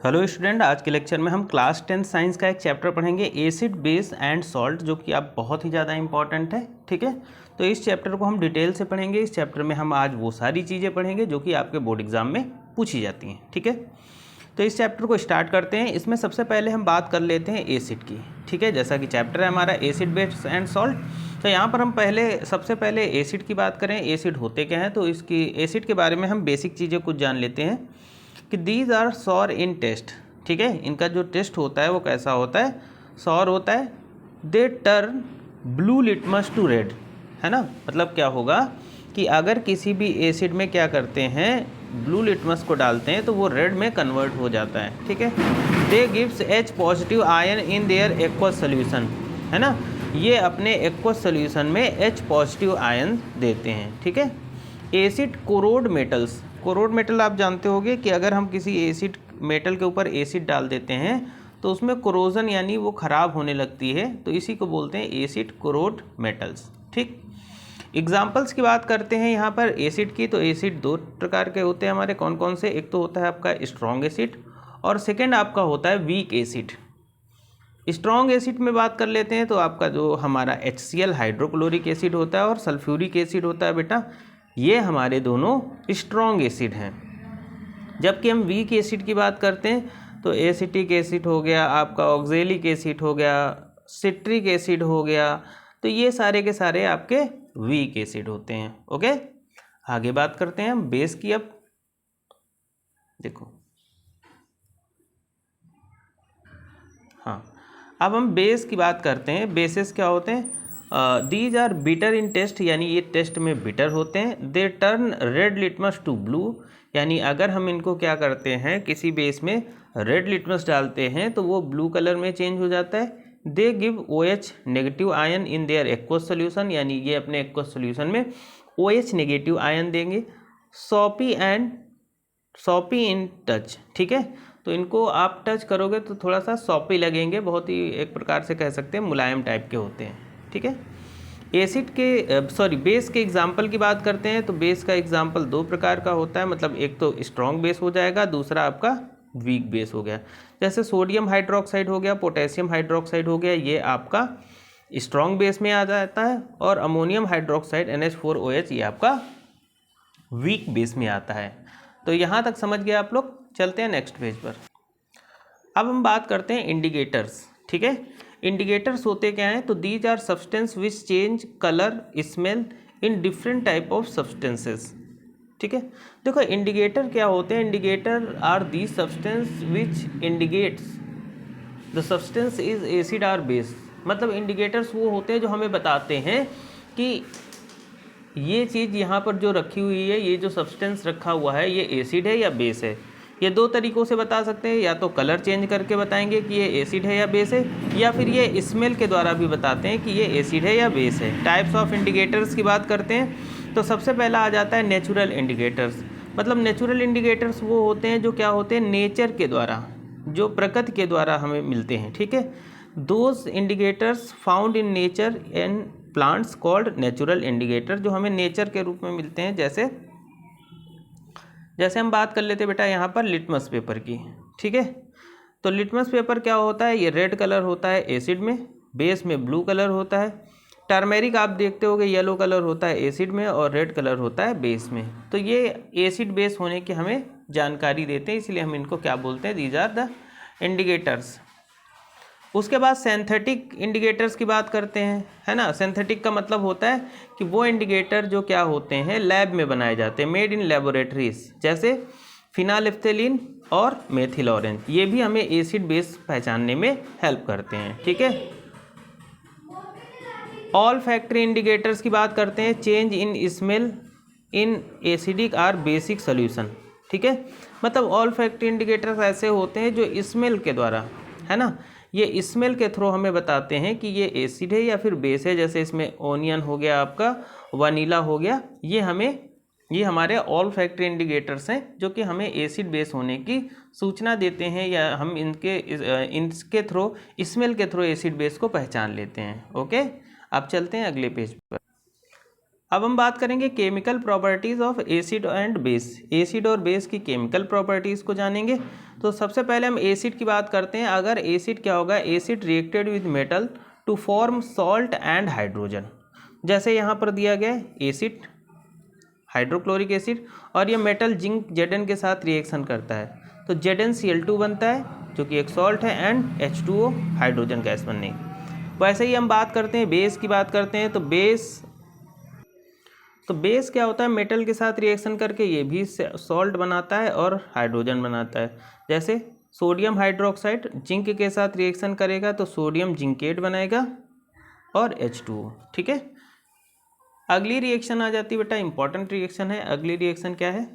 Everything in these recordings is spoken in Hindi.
हेलो स्टूडेंट, आज के लेक्चर में हम क्लास 10 साइंस का एक चैप्टर पढ़ेंगे एसिड बेस एंड सॉल्ट, जो कि आप बहुत ही ज़्यादा इंपॉर्टेंट है। ठीक है, तो इस चैप्टर को हम डिटेल से पढ़ेंगे। इस चैप्टर में हम आज वो सारी चीज़ें पढ़ेंगे जो कि आपके बोर्ड एग्जाम में पूछी जाती हैं। ठीक है, तो इस चैप्टर को स्टार्ट करते हैं। इसमें सबसे पहले हम बात कर लेते हैं एसिड की। ठीक है, जैसा कि चैप्टर है हमारा एसिड बेस एंड सॉल्ट, तो यहाँ पर हम सबसे पहले एसिड की बात करें। एसिड होते क्या हैं, तो इसकी एसिड के बारे में हम बेसिक चीज़ें कुछ जान लेते हैं कि these are sour in taste. ठीक है, इनका जो टेस्ट होता है वो कैसा होता है, सॉर होता है। They turn blue litmus to red, है ना। मतलब क्या होगा कि अगर किसी भी एसिड में क्या करते हैं, ब्लू लिटमस को डालते हैं तो वो रेड में कन्वर्ट हो जाता है। ठीक है, they gives H positive ion in their aqueous solution, है ना। ये अपने एक्वस सोल्यूशन में H पॉजिटिव आयन देते हैं। ठीक है, acid corrode metals. Corrode metal आप जानते होंगे कि अगर हम किसी एसिड मेटल के ऊपर एसिड डाल देते हैं तो उसमें कोरोजन यानी वो ख़राब होने लगती है, तो इसी को बोलते हैं एसिड कोरोड मेटल्स। ठीक, एग्जाम्पल्स की बात करते हैं यहाँ पर एसिड की। तो एसिड दो प्रकार के होते हैं हमारे, कौन कौन से। एक तो होता है आपका स्ट्रॉन्ग एसिड और सेकेंड आपका होता है वीक एसिड। स्ट्रॉन्ग एसिड में बात कर लेते हैं तो आपका जो हमारा HCl हाइड्रोक्लोरिक एसिड होता है और सल्फ्यूरिक एसिड होता है बेटा, ये हमारे दोनों स्ट्रॉन्ग एसिड हैं। जबकि हम वीक एसिड की बात करते हैं तो एसिटिक एसिड हो गया, आपका ऑक्जेलिक एसिड हो गया, सिट्रिक एसिड हो गया, तो ये सारे के सारे आपके वीक एसिड होते हैं। ओके, आगे बात करते हैं हम बेस की। अब देखो, हाँ, अब हम बेस की बात करते हैं। बेसेस क्या होते हैं, these are bitter in taste, यानी ये टेस्ट में बिटर होते हैं। They turn red litmus to blue, यानी अगर हम इनको क्या करते हैं, किसी बेस में रेड लिटमस डालते हैं तो वो ब्लू कलर में चेंज हो जाता है। They give OH negative ion in their aqueous solution, यानी ये अपने एक्वस सोल्यूशन में OH नेगेटिव आयन देंगे। सॉपी इन टच, ठीक है, तो इनको आप टच करोगे तो थोड़ा सा सॉपी लगेंगे, बहुत ही एक प्रकार से कह सकते हैं मुलायम टाइप के होते हैं। ठीक है, एसिड के बेस के एग्जाम्पल की बात करते हैं तो बेस का एग्जाम्पल दो प्रकार का होता है, मतलब एक तो स्ट्रॉन्ग बेस हो जाएगा, दूसरा आपका वीक बेस हो गया। जैसे सोडियम हाइड्रोक्साइड हो गया, पोटेशियम हाइड्रोक्साइड हो गया, ये आपका स्ट्रॉन्ग बेस में आ जाता है, और अमोनियम हाइड्रोक्साइड NH4OH ये आपका वीक बेस में आता है। तो यहाँ तक समझ गए आप लोग। चलते हैं नेक्स्ट पेज पर। अब हम बात करते हैं इंडिकेटर्स। ठीक है, इंडिकेटर्स होते क्या हैं, तो these are substance which change colour smell in different type of substances. ठीक है, देखो इंडिकेटर क्या होते हैं। Indicator are the substance which indicates the substance is acid or base. मतलब इंडिकेटर्स वो होते हैं जो हमें बताते हैं कि ये चीज़ यहाँ पर जो रखी हुई है, ये जो सब्सटेंस रखा हुआ है, ये एसिड है या बेस है। ये दो तरीक़ों से बता सकते हैं, या तो कलर चेंज करके बताएंगे कि ये एसिड है या बेस है, या फिर ये स्मेल के द्वारा भी बताते हैं कि ये एसिड है या बेस है। टाइप्स ऑफ इंडिकेटर्स की बात करते हैं तो सबसे पहला आ जाता है नेचुरल इंडिकेटर्स। मतलब नेचुरल इंडिकेटर्स वो होते हैं जो क्या होते हैं, नेचर के द्वारा, जो प्रकृति के द्वारा हमें मिलते हैं। ठीक है, those indicators found in nature and plants called natural indicator, जो हमें नेचर के रूप में मिलते हैं। जैसे हम बात कर लेते हैं बेटा यहाँ पर लिटमस पेपर की। ठीक है, तो लिटमस पेपर क्या होता है, ये रेड कलर होता है एसिड में, बेस में ब्लू कलर होता है। टर्मेरिक आप देखते होगे येलो कलर होता है एसिड में और रेड कलर होता है बेस में। तो ये एसिड बेस होने की हमें जानकारी देते हैं, इसलिए हम इनको क्या बोलते हैं, दीज आर द इंडिकेटर्स। उसके बाद सिंथेटिक इंडिकेटर्स की बात करते हैं, है ना। सिंथेटिक का मतलब होता है कि वो इंडिकेटर जो क्या होते हैं, लैब में बनाए जाते हैं, मेड इन लेबोरेटरीज, जैसे फिनालिफ्थेलिन और मेथिल ऑरेंज। ये भी हमें एसिड बेस पहचानने में हेल्प करते हैं। ठीक है, ऑल फैक्ट्री इंडिकेटर्स की बात करते हैं, change in smell in acidic or basic solution. ठीक है, मतलब ऑल फैक्ट्री इंडिकेटर्स ऐसे होते हैं जो स्मेल के द्वारा, है ना, ये स्मेल के थ्रू हमें बताते हैं कि ये एसिड है या फिर बेस है। जैसे इसमें ओनियन हो गया, आपका वनीला हो गया, ये हमारे ऑल फैक्ट्री इंडिकेटर्स हैं जो कि हमें एसिड बेस होने की सूचना देते हैं, या हम इनके थ्रू, स्मेल के थ्रू एसिड बेस को पहचान लेते हैं। ओके, अब चलते हैं अगले पेज पर। अब हम बात करेंगे chemical properties of acid and base. Acid और बेस की केमिकल प्रॉपर्टीज़ को जानेंगे। तो सबसे पहले हम एसिड की बात करते हैं। अगर एसिड क्या होगा, acid reacted with metal to form salt and hydrogen. जैसे यहाँ पर दिया गया है एसिड, हाइड्रोक्लोरिक एसिड, और ये मेटल जिंक Zn के साथ रिएक्शन करता है तो ZnCl2 बनता है जो कि एक सॉल्ट है, एंड H2O हाइड्रोजन गैस बनने। वैसे ही हम बात करते हैं बेस की बात करते हैं। तो बेस क्या होता है, मेटल के साथ रिएक्शन करके ये भी सॉल्ट बनाता है और हाइड्रोजन बनाता है। जैसे सोडियम हाइड्रोक्साइड जिंक के साथ रिएक्शन करेगा तो सोडियम जिंकेट बनाएगा और H2O। ठीक है, अगली रिएक्शन आ जाती है बेटा, इंपॉर्टेंट रिएक्शन है। अगली रिएक्शन क्या है,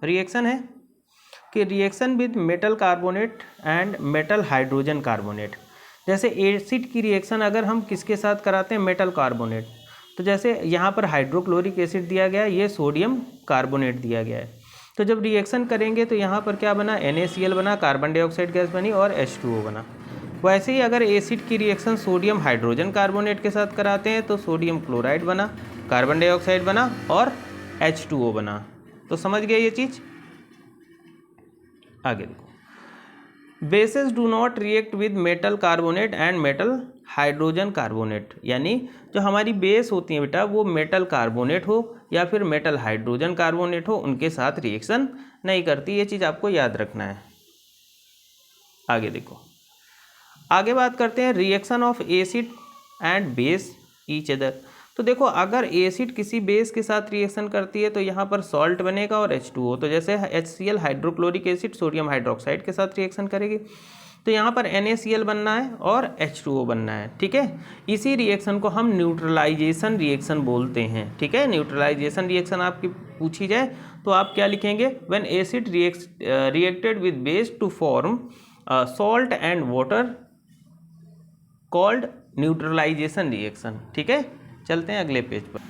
रिएक्शन है कि reaction with metal carbonate and metal hydrogen carbonate. जैसे एसिड की रिएक्शन अगर हम किसके साथ कराते हैं, मेटल कार्बोनेट, तो जैसे यहाँ पर हाइड्रोक्लोरिक एसिड दिया गया है, ये सोडियम कार्बोनेट दिया गया है। तो जब रिएक्शन करेंगे तो यहाँ पर क्या बना, NaCl बना, कार्बन डाइऑक्साइड गैस बनी और H2O बना। वैसे ही अगर एसिड की रिएक्शन सोडियम हाइड्रोजन कार्बोनेट के साथ कराते हैं तो सोडियम क्लोराइड बना, कार्बन डाइऑक्साइड बना और H2O बना। तो समझ गए ये चीज़। आगे देखो, bases do not react with metal carbonate and metal hydrogen carbonate. यानी जो हमारी बेस होती है बेटा वो मेटल कार्बोनेट हो या फिर मेटल हाइड्रोजन कार्बोनेट हो, उनके साथ रिएक्शन नहीं करती। ये चीज़ आपको याद रखना है। आगे देखो, आगे बात करते हैं reaction of acid and base each other. तो देखो अगर एसिड किसी बेस के साथ रिएक्शन करती है तो यहाँ पर सॉल्ट बनेगा और H2O। तो जैसे HCl hydrochloric acid sodium hydroxide के साथ रिएक्शन करेगी तो यहाँ पर NaCl बनना है और H2O बनना है। ठीक है, इसी रिएक्शन को हम न्यूट्रलाइजेशन रिएक्शन बोलते हैं। ठीक है, न्यूट्रलाइजेशन रिएक्शन आपकी पूछी जाए तो आप क्या लिखेंगे, when acid reacted with base to form salt and water called neutralisation reaction. ठीक है, चलते हैं अगले पेज पर।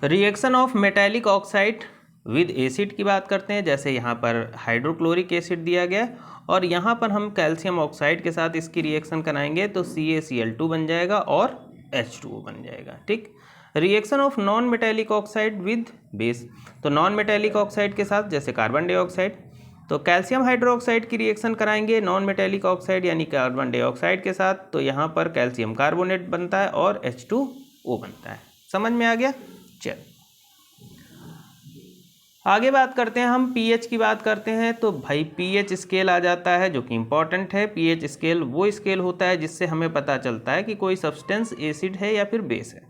Reaction of metallic oxide with acid की बात करते हैं। जैसे यहाँ पर हाइड्रोक्लोरिक एसिड दिया गया और यहाँ पर हम कैल्शियम ऑक्साइड के साथ इसकी रिएक्शन कराएंगे तो CaCl2 बन जाएगा और H2O बन जाएगा। ठीक, reaction of non metallic oxide with base. तो नॉन मेटालिक ऑक्साइड के साथ जैसे कार्बन डाइऑक्साइड, तो कैल्शियम हाइड्रोक्साइड की रिएक्शन कराएंगे नॉन मेटालिक ऑक्साइड यानी कार्बन डाइऑक्साइड के साथ, तो यहाँ पर कैल्शियम कार्बोनेट बनता है और H2O बनता है। समझ में आ गया। चल आगे बात करते हैं, हम pH की बात करते हैं। तो भाई pH स्केल आ जाता है जो कि इम्पॉर्टेंट है। pH स्केल वो स्केल होता है जिससे हमें पता चलता है कि कोई सब्सटेंस एसिड है या फिर बेस है।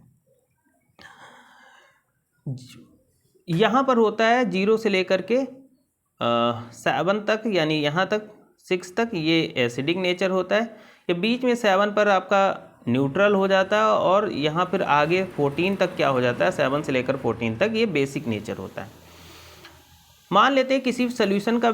यहाँ पर होता है 0 से लेकर के 7 तक, यानी यहाँ तक 6 तक ये एसिडिक नेचर होता है। ये बीच में 7 पर आपका न्यूट्रल हो जाता है और यहाँ फिर आगे 14 तक क्या हो जाता है, 7 से लेकर 14 तक ये बेसिक नेचर होता है। मान लेते हैं किसी सोल्यूशन का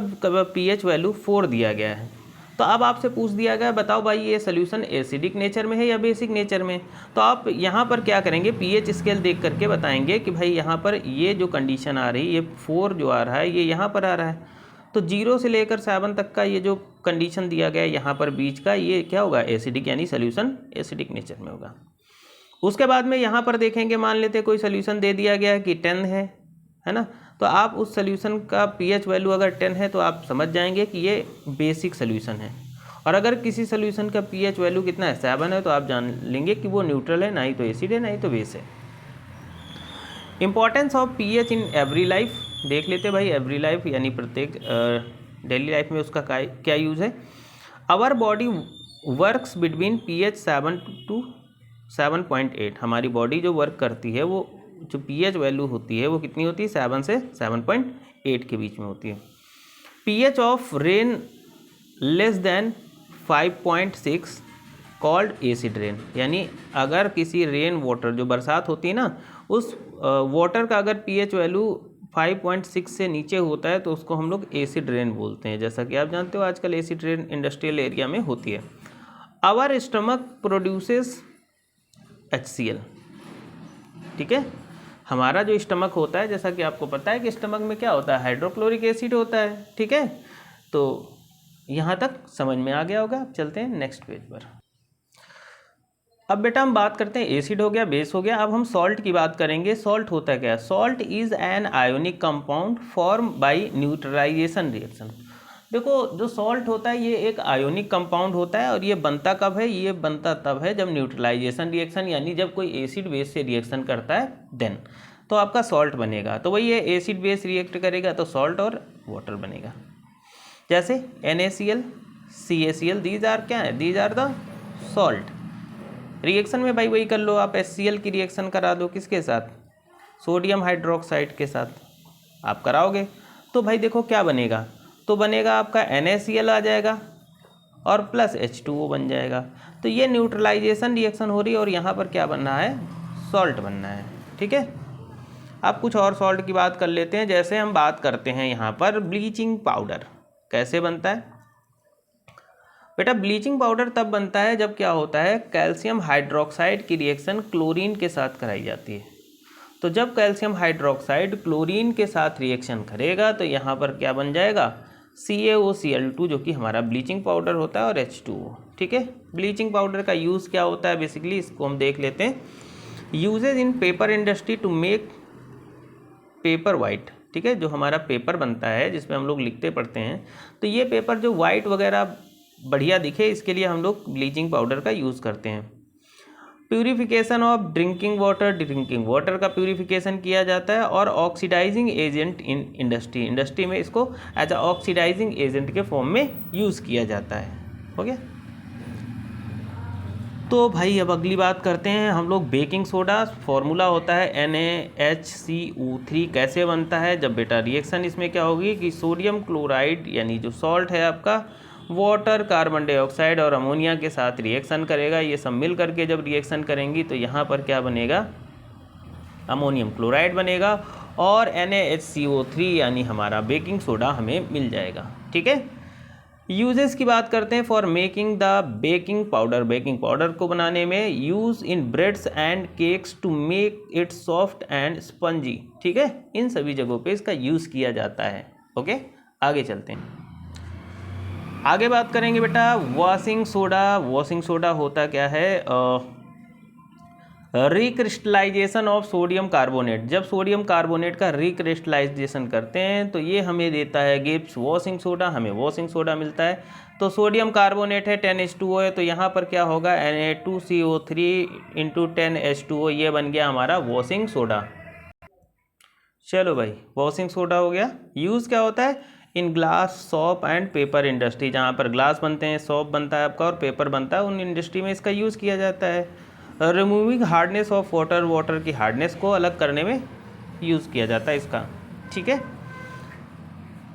pH वैल्यू 4 दिया गया है, तो अब आपसे पूछ दिया गया बताओ भाई ये सोल्यूशन एसिडिक नेचर में है या बेसिक नेचर में। तो आप यहाँ पर क्या करेंगे, pH स्केल देख करके बताएंगे कि भाई यहाँ पर ये जो कंडीशन आ रही है, ये 4 जो आ रहा है ये यहाँ पर आ रहा है। तो 0 से लेकर 7 तक का ये जो कंडीशन दिया गया है यहाँ पर बीच का, ये क्या होगा, एसिडिक, यानी सोल्यूशन एसिडिक नेचर में होगा। उसके बाद में यहाँ पर देखेंगे, मान लेते कोई सोल्यूशन दे दिया गया है कि 10 है ना, तो आप उस सोल्यूशन का pH वैल्यू अगर 10 है तो आप समझ जाएंगे कि ये बेसिक सोल्यूशन है। और अगर किसी सोल्यूशन का pH वैल्यू कितना है, 7 है, तो आप जान लेंगे कि वो न्यूट्रल है, ना ही तो एसिड है ना ही तो बेस है। Importance of pH in every life देख लेते भाई। एवरी लाइफ यानी प्रत्येक डेली लाइफ में उसका क्या यूज़ है। Our body works between pH 7 to 7.8। हमारी बॉडी जो वर्क करती है वो जो pH वैल्यू होती है वो कितनी होती है, 7 से 7.8 के बीच में होती है। pH of rain less than 5.6 called acid rain. यानी अगर किसी रेन वाटर जो बरसात होती है ना, उस वाटर का अगर pH वैल्यू 5.6 से नीचे होता है तो उसको हम लोग एसिड रेन बोलते हैं। जैसा कि आप जानते हो आजकल एसिड रेन इंडस्ट्रियल एरिया में होती है। Our stomach produces HCl। ठीक है, हमारा जो स्टमक होता है, जैसा कि आपको पता है कि स्टमक में क्या होता है, हाइड्रोक्लोरिक एसिड होता है। ठीक है, तो यहाँ तक समझ में आ गया होगा। चलते हैं नेक्स्ट पेज पर। अब बेटा हम बात करते हैं एसिड हो गया, बेस हो गया, अब हम सॉल्ट की बात करेंगे। सॉल्ट होता क्या है? Salt is an ionic compound form by neutralisation reaction. देखो जो सॉल्ट होता है ये एक आयोनिक कंपाउंड होता है और ये बनता कब है? ये बनता तब है जब न्यूट्रलाइजेशन रिएक्शन यानी जब कोई एसिड बेस से रिएक्शन करता है देन तो आपका सॉल्ट बनेगा। तो वही है एसिड बेस रिएक्ट करेगा तो सॉल्ट और वाटर बनेगा। जैसे NaCl, CaCl, दीज आर क्या है? These are the salt. Reaction में भाई वही कर लो आप, HCl की रिएक्शन करा दो किसके साथ? सोडियम हाइड्रोक्साइड के साथ आप कराओगे तो भाई देखो क्या बनेगा, तो बनेगा आपका NaCl आ जाएगा और प्लस H2O बन जाएगा। तो ये न्यूट्रलाइजेशन रिएक्शन हो रही है और यहाँ पर क्या बनना है? सॉल्ट बनना है। ठीक है, अब कुछ और सॉल्ट की बात कर लेते हैं। जैसे हम बात करते हैं यहाँ पर ब्लीचिंग पाउडर कैसे बनता है? बेटा ब्लीचिंग पाउडर तब बनता है जब क्या होता है, कैल्शियम हाइड्रोक्साइड की रिएक्शन क्लोरीन के साथ कराई जाती है। तो जब कैल्शियम हाइड्रोक्साइड क्लोरीन के साथ रिएक्शन करेगा तो यहाँ पर क्या बन जाएगा? CaOCl2 जो कि हमारा ब्लीचिंग पाउडर होता है और H2O। ठीक है, ब्लीचिंग पाउडर का यूज़ क्या होता है बेसिकली इसको हम देख लेते हैं। Uses in paper industry to make paper white. ठीक है, जो हमारा पेपर बनता है जिसमें हम लोग लिखते पढ़ते हैं तो ये पेपर जो वाइट वगैरह बढ़िया दिखे इसके लिए हम लोग ब्लीचिंग पाउडर का यूज़ करते हैं। प्यूरिफिकेशन ऑफ ड्रिंकिंग वाटर का प्यूरिफिकेशन किया जाता है और ऑक्सीडाइजिंग एजेंट इन इंडस्ट्री में इसको एज अ ऑक्सीडाइजिंग एजेंट के फॉर्म में यूज़ किया जाता है। हो गया। तो भाई अब अगली बात करते हैं हम लोग बेकिंग सोडा। फॉर्मूला होता है NaHCO3। कैसे बनता है? जब बेटा रिएक्शन इसमें क्या होगी कि सोडियम क्लोराइड यानी जो सॉल्ट है आपका वाटर, कार्बन डाइऑक्साइड और अमोनिया के साथ रिएक्शन करेगा। ये सब मिल करके जब रिएक्शन करेंगी तो यहाँ पर क्या बनेगा? अमोनियम क्लोराइड बनेगा और NaHCO3 यानी हमारा बेकिंग सोडा हमें मिल जाएगा। ठीक है, यूजेस की बात करते हैं। For making the baking powder को बनाने में use in breads and cakes to make it soft and spongy. ठीक है, इन सभी जगहों पे इसका यूज़ किया जाता है। ओके, आगे चलते हैं। आगे बात करेंगे बेटा वॉशिंग सोडा होता क्या है? Recrystallisation of sodium carbonate. जब सोडियम कार्बोनेट का रिक्रिस्टलाइजेशन करते हैं तो ये हमें देता है गिब्स वॉशिंग सोडा, हमें वॉशिंग सोडा मिलता है। तो सोडियम कार्बोनेट है 10H2O है तो यहाँ पर क्या होगा? Na2CO3 × 10H2O, ये बन गया हमारा वॉशिंग सोडा। चलो भाई वॉशिंग सोडा हो गया। यूज़ क्या होता है? In glass, shop and paper industry. जहाँ पर ग्लास बनते हैं, सॉप बनता है आपका और पेपर बनता है, उन इंडस्ट्री में इसका यूज़ किया जाता है। रिमूविंग हार्डनेस ऑफ वाटर की हार्डनेस को अलग करने में यूज़ किया जाता है इसका। ठीक है,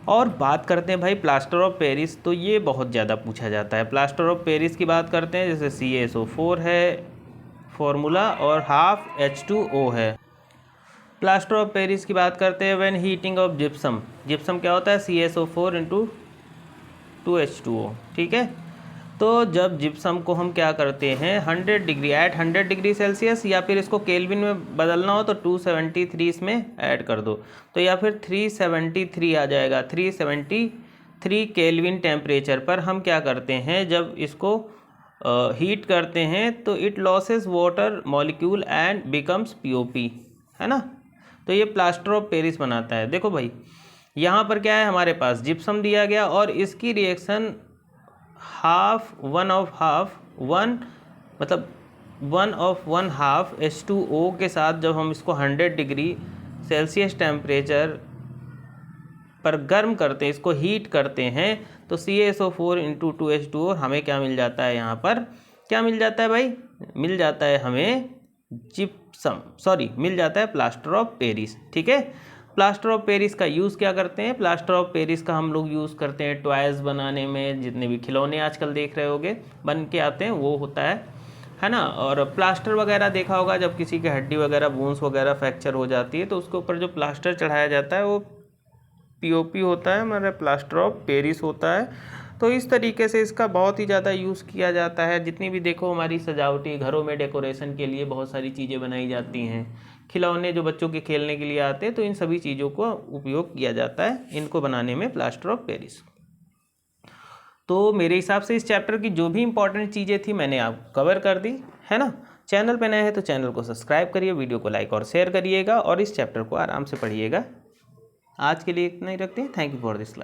और बात करते हैं भाई प्लास्टर ऑफ पेरिस। तो ये बहुत ज़्यादा पूछा जाता है। प्लास्टर ऑफ पेरिस की बात करते हैं, जैसे CaSO4 है फॉर्मूला और ½ H2O है। प्लास्टर ऑफ पेरिस की बात करते हैं व्हेन हीटिंग ऑफ जिप्सम क्या होता है? CaSO4 × 2H2O। ठीक है, तो जब जिप्सम को हम क्या करते हैं 100 डिग्री सेल्सियस या फिर इसको केल्विन में बदलना हो तो 273 इसमें ऐड कर दो तो या फिर 373 आ जाएगा। 373 केल्विन टेम्परेचर पर हम क्या करते हैं जब इसको हीट करते हैं तो it losses water molecule and becomes POP, है ना। तो ये प्लास्टर ऑफ पेरिस बनाता है। देखो भाई यहाँ पर क्या है, हमारे पास जिप्सम दिया गया और इसकी reaction one of one half H2O के साथ जब हम इसको 100 डिग्री सेल्सियस टेम्परेचर पर गर्म करते हैं, इसको हीट करते हैं तो CaSO4 × 2H2O हमें क्या मिल जाता है? यहाँ पर क्या मिल जाता है भाई? मिल जाता है हमें मिल जाता है प्लास्टर ऑफ पेरिस। ठीक है, प्लास्टर ऑफ पेरिस का यूज़ क्या करते हैं? प्लास्टर ऑफ पेरिस का हम लोग यूज़ करते हैं टॉयज़ बनाने में। जितने भी खिलौने आजकल देख रहे होगे बन के आते हैं वो होता है ना। और प्लास्टर वगैरह देखा होगा, जब किसी की हड्डी वगैरह, बोन्स वगैरह फ्रैक्चर हो जाती है तो उसके ऊपर जो प्लास्टर चढ़ाया जाता है वो POP होता है, हमारा प्लास्टर ऑफ पेरिस होता है। तो इस तरीके से इसका बहुत ही ज़्यादा यूज़ किया जाता है। जितनी भी देखो हमारी सजावटी घरों में डेकोरेशन के लिए बहुत सारी चीज़ें बनाई जाती हैं, खिलौने जो बच्चों के खेलने के लिए आते हैं, तो इन सभी चीज़ों को उपयोग किया जाता है इनको बनाने में प्लास्टर ऑफ पेरिस। तो मेरे हिसाब से इस चैप्टर की जो भी इंपॉर्टेंट चीज़ें थी मैंने आप कवर कर दी है ना। चैनल पे नए हैं तो चैनल को सब्सक्राइब करिए, वीडियो को लाइक और शेयर करिएगा और इस चैप्टर को आराम से पढ़िएगा। आज के लिए इतना ही रखते हैं। Thank you for this.